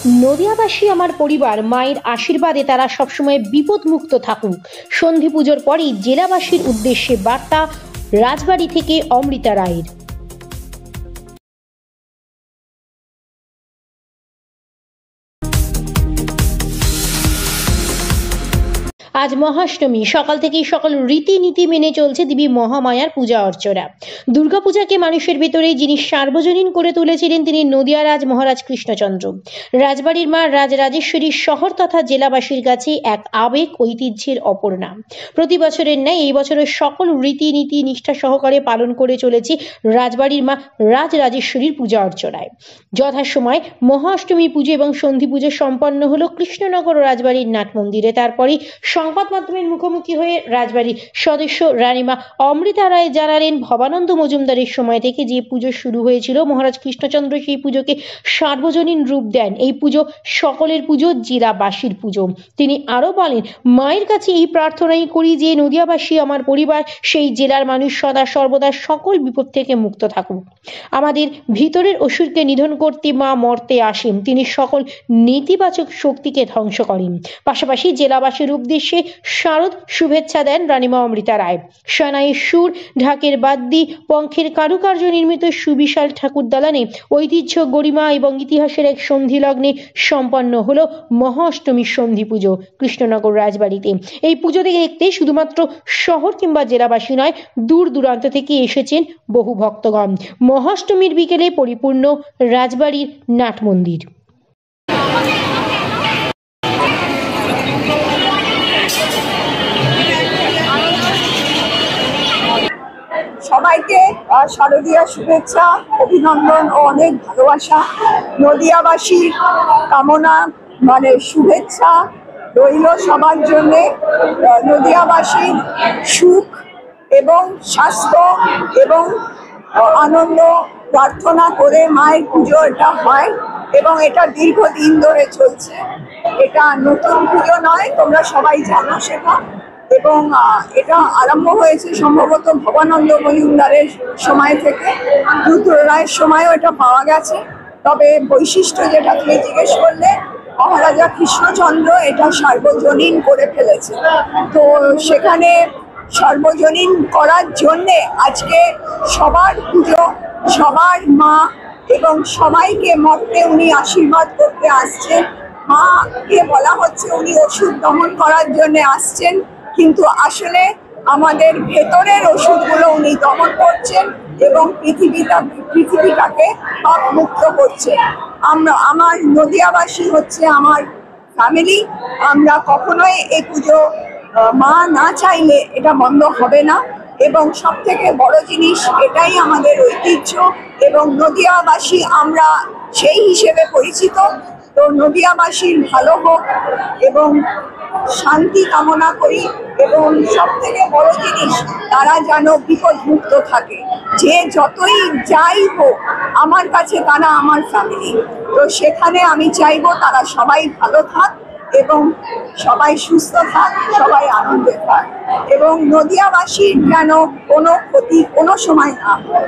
নদিয়াবাসী আমার পরিবার, মায়ের আশীর্বাদে তারা সবসময় বিপদমুক্ত থাকুক। সন্ধি পুজোর পরই জেলাবাসীর উদ্দেশ্যে বার্তা রাজবাড়ী থেকে অমৃতা রায়ের। আজ মহাষ্টমী, সকাল থেকেই সকল রীতিনীতি মেনে চলছে দেবী মহামায়ার পূজা অর্চনা। দুর্গাপূজাকে মানুষের ভেতরে যিনি সার্বজনীন করে তুলেছিলেন তিনি নদিয়া রাজ মহারাজ কৃষ্ণচন্দ্র। রাজবাড়ির মা রাজরাজেশ্বরী শহর তথা জেলাবাসীর কাছে এক আবেগ, ঐতিহ্যের অপর নাম। প্রতি বছরের ন্যায় এই বছরের সকল রীতিনীতি নিষ্ঠা সহকারে পালন করে চলেছে রাজবাড়ির মা রাজরাজেশ্বরীর পূজা অর্চনায়। যথাসময় মহাষ্টমী পুজো এবং সন্ধি পুজো সম্পন্ন হলো কৃষ্ণনগর রাজবাড়ির নাট মন্দিরে। তারপরে সংবাদ মাধ্যমের মুখোমুখি হয়ে রাজবাড়ির সদস্য রানীমা অমৃতা রায় জানালেন, ভবানন্দ মজুমদারের সময় থেকে যে পুজো শুরু হয়েছিল, মহারাজ কৃষ্ণচন্দ্র সেই পুজোকে সার্বজনীন রূপ দেন। এই পুজো সকলের পুজো, জেলাবাসীর পুজো। তিনি আরো বলেন, মায়ের কাছে এই প্রার্থনাই করি যে নদিয়াবাসী আমার পরিবার, সেই জেলার মানুষ সদা সর্বদা সকল বিপদ থেকে মুক্ত থাকুক। আমাদের ভিতরের অসুরকে নিধন করতে মা মর্তে আসেন, তিনি সকল নেতিবাচক শক্তিকে ধ্বংস করেন। পাশাপাশি জেলাবাসীর উদ্দেশ্যে শারদ শুভেচ্ছা দেন রানীমা অমৃতা রায়। সানাইয়ের সুর, ঢাকের বাদ্যি, পঙ্খের কারুকার্য নির্মিত সুবিশাল ঠাকুর দালানে ঐতিহ্য, গরিমা এবং ইতিহাসের এক সন্ধি লগ্নে সম্পন্ন হলো মহাষ্টমীর সন্ধি পুজো কৃষ্ণনগর রাজবাড়িতে। এই পুজো দেখতে শুধুমাত্র শহর কিংবা জেলাবাসী নয়, দূর দূরান্ত থেকে এসেছেন বহু ভক্তগণ। মহাষ্টমীর বিকেলে পরিপূর্ণ রাজবাড়ির নাট মন্দির। সবাইকে শারদীয়া শুভেচ্ছা, অভিনন্দন ও অনেক ভালোবাসা। নদিয়াবাসীর কামনা শুভেচ্ছা রইল সবার জন্যে। নদিয়াবাসীর সুখ এবং স্বাস্থ্য এবং আনন্দ প্রার্থনা করে মায়ের পুজো এটা হয় এবং এটা দীর্ঘদিন ধরে চলছে। এটা নতুন পুজো নয়, তোমরা সবাই জানো সেটা। এবং এটা আরম্ভ হয়েছে সম্ভবত ভবানন্দ মজুমদারের সময় থেকে, রুদ্র রায়ের সময়ও এটা পাওয়া গেছে। তবে বৈশিষ্ট্য যেটা তুমি জিজ্ঞেস করলে, মহারাজা কৃষ্ণচন্দ্র এটা সার্বজনীন করে ফেলেছে। তো সেখানে সার্বজনীন করার জন্যে আজকে সবার পুজো, সবার মা এবং সবাইকে মর্তে উনি আশীর্বাদ করতে আসছেন। মাকে বলা হচ্ছে উনি ওষুধ দমন করার জন্য আসছেন, কিন্তু আসলে আমাদের ভেতরের ওষুধগুলো উনি দমন করছেন এবং পৃথিবীটাকে পাপ মুক্ত করছেন। আমার নদিয়াবাসী হচ্ছে আমার ফ্যামিলি। আমরা কখনোই এই পুজো মা না চাইলে এটা বন্ধ হবে না। এবং সব থেকে বড় জিনিস, এটাই আমাদের ঐতিহ্য এবং নদিয়াবাসী আমরা সেই হিসেবে পরিচিত। তো নদিয়াবাসীর ভালো হোক এবং শান্তি কামনা করি। এবং সব থেকে বড় জিনিস, তারা যেন বিপদ মুক্ত থাকে। যে যতই যাই হোক, আমার কাছে তারা আমার ফ্যামিলি। তো সেখানে আমি চাইবো তারা সবাই ভালো থাক এবং সবাই সুস্থ থাক, সবাই আনন্দে থাক এবং নদিয়াবাসীর যেন কোনো ক্ষতি কোনো সময় না হয়।